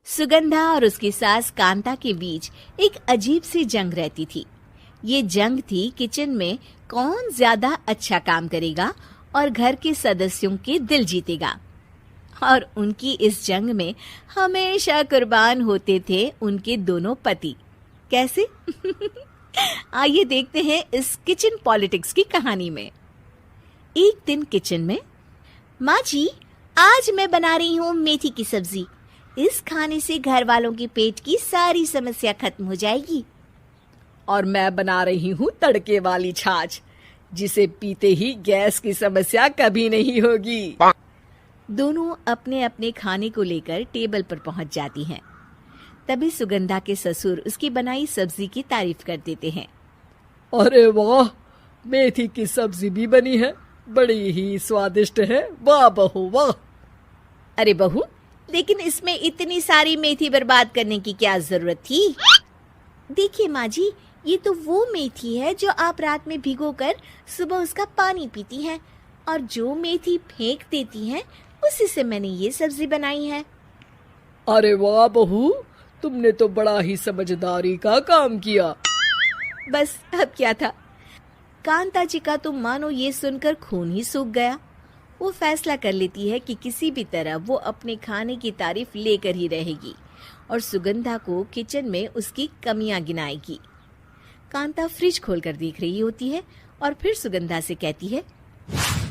सुगंधा और उसकी सास कांता के बीच एक अजीब सी जंग रहती थी। ये जंग थी किचन में कौन ज्यादा अच्छा काम करेगा और घर के सदस्यों के दिल जीतेगा। और उनकी इस जंग में हमेशा कुर्बान होते थे उनके दोनों पति। कैसे? आइए देखते हैं इस किचन पॉलिटिक्स की कहानी में। एक दिन किचन में, माँ जी, आज मैं बना रही हूँ मेथी की सब्जी। इस खाने से घर वालों के पेट की सारी समस्या खत्म हो जाएगी। और मैं बना रही हूँ तड़के वाली छाछ, जिसे पीते ही गैस की समस्या कभी नहीं होगी। दोनों अपने अपने खाने को लेकर टेबल पर पहुंच जाती हैं। तभी सुगंधा के ससुर उसकी बनाई सब्जी की तारीफ कर देते हैं। अरे वाह, मेथी की सब्जी भी बनी है, बड़ी ही स्वादिष्ट है। वाह बहू वाह। अरे बहू, लेकिन इसमें इतनी सारी मेथी बर्बाद करने की क्या जरूरत थी? देखिए माँ जी, ये तो वो मेथी है जो आप रात में भिगोकर सुबह उसका पानी पीती हैं, और जो मेथी फेंक देती हैं उसी से मैंने ये सब्जी बनाई है। अरे वाह बहू, तुमने तो बड़ा ही समझदारी का काम किया। बस अब क्या था, कांता जी का तो मानो ये सुनकर खून ही सूख गया। वो फैसला कर लेती है कि किसी भी तरह वो अपने खाने की तारीफ लेकर ही रहेगी और सुगंधा को किचन में उसकी कमियां गिनाएगी। कांता फ्रिज खोलकर देख रही होती है और फिर सुगंधा से कहती है,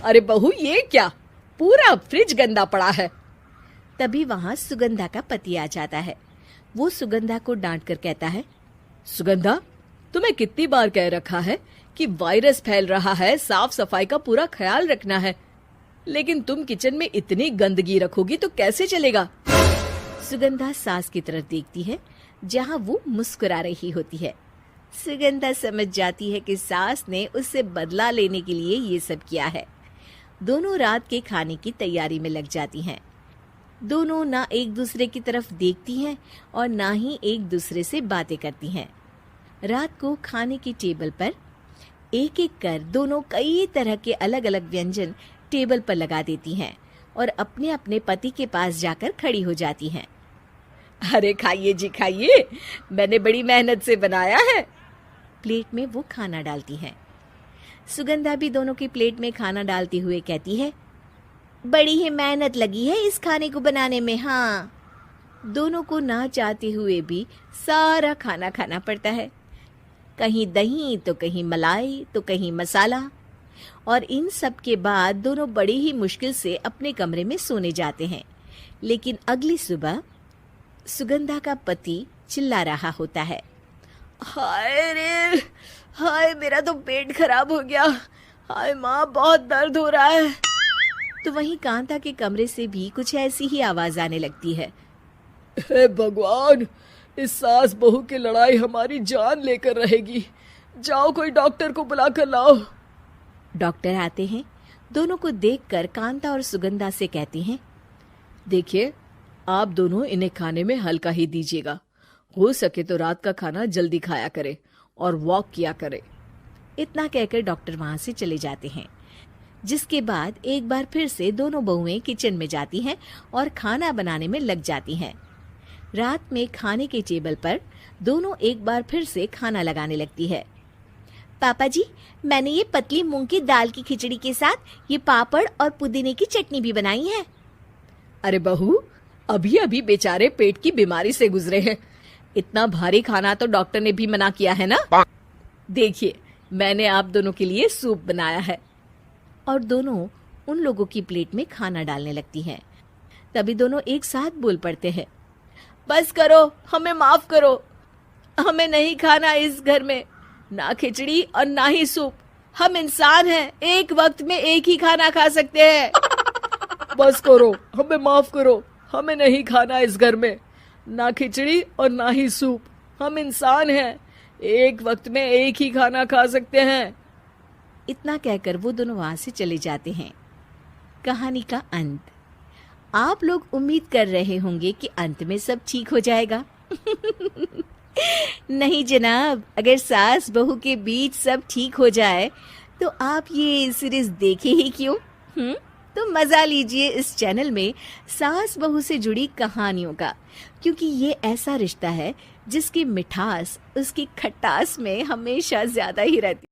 अरे बहू, ये क्या, पूरा फ्रिज गंदा पड़ा है। तभी वहां सुगंधा का पति आ जाता है। वो सुगंधा को डांट कर कहता है, सुगंधा, तुम्हें कितनी बार कह रखा है कि वायरस फैल रहा है, साफ सफाई का पूरा ख्याल रखना है, लेकिन तुम किचन में इतनी गंदगी रखोगी तो कैसे चलेगा। सुगंधा सास की तरफ देखती है जहां वो मुस्कुरा रही होती है। सुगंधा समझ जाती है कि सास ने उससे बदला लेने के लिए ये सब किया है। दोनों रात के खाने की तैयारी में लग जाती हैं। दोनों ना एक दूसरे की तरफ देखती हैं और ना ही एक दूसरे से बातें करती हैं। रात को खाने की टेबल पर एक एक कर दोनों कई तरह के अलग अलग व्यंजन टेबल पर लगा देती हैं और अपने अपने पति के पास जाकर खड़ी हो जाती हैं। अरे खाइए जी खाइए, मैंने बड़ी मेहनत से बनाया है। प्लेट में वो खाना डालती हैं। सुगंधा भी दोनों की प्लेट में खाना डालते हुए कहती है, बड़ी ही मेहनत लगी है इस खाने को बनाने में। हाँ, दोनों को ना चाहते हुए भी सारा खाना खाना पड़ता है। कहीं दही तो कहीं मलाई तो कहीं मसाला। और इन सब के बाद दोनों बड़ी ही मुश्किल से अपने कमरे में सोने जाते हैं। लेकिन अगली सुबह सुगंधा का पति चिल्ला रहा होता है, हाय रे, हाय मेरा तो पेट खराब हो गया, हाय माँ बहुत दर्द हो रहा है। तो वहीं कांता के कमरे से भी कुछ ऐसी ही आवाज आने लगती है। हे भगवान, इस सास बहू की लड़ाई हमारी जान लेकर रहेगी। जाओ कोई डॉक्टर को बुला कर लाओ। डॉक्टर आते हैं। दोनों को देखकर कांता और सुगंधा से कहते हैं, देखिए, आप दोनों इन्हें खाने में हल्का ही दीजिएगा। हो सके तो रात का खाना जल्दी खाया करे और वॉक किया करे। इतना कहकर डॉक्टर वहां से चले जाते हैं। जिसके बाद एक बार फिर से दोनों बहुएं किचन में जाती हैं और खाना बनाने में लग जाती हैं। रात में खाने के टेबल पर दोनों एक बार फिर से खाना लगाने लगती है। पापा जी, मैंने ये पतली मूंग की दाल की खिचड़ी के साथ ये पापड़ और पुदीने की चटनी भी बनाई है। अरे बहू, अभी अभी बेचारे पेट की बीमारी से गुजरे हैं, इतना भारी खाना तो डॉक्टर ने भी मना किया है ना। देखिए, मैंने आप दोनों के लिए सूप बनाया है। और दोनों उन लोगों की प्लेट में खाना डालने लगती हैं। तभी दोनों एक साथ बोल पड़ते हैं, बस करो, हमें माफ करो, हमें नहीं खाना इस घर में ना खिचड़ी और ना ही सूप। हम इंसान हैं, एक वक्त में एक ही खाना खा सकते हैं। बस करो, हमें माफ करो, हमें नहीं खाना इस घर में ना खिचड़ी और ना ही सूप। हम इंसान हैं, एक वक्त में एक ही खाना खा सकते हैं। इतना कहकर वो दोनों वहां से चले जाते हैं। कहानी का अंत। आप लोग उम्मीद कर रहे होंगे कि अंत में सब ठीक हो जाएगा। नहीं जनाब, अगर सास बहू के बीच सब ठीक हो जाए तो आप ये सीरीज देखे ही क्यों? तो मजा लीजिए इस चैनल में सास बहू से जुड़ी कहानियों का, क्योंकि ये ऐसा रिश्ता है जिसकी मिठास उसकी खटास में हमेशा ज्यादा ही रहती है।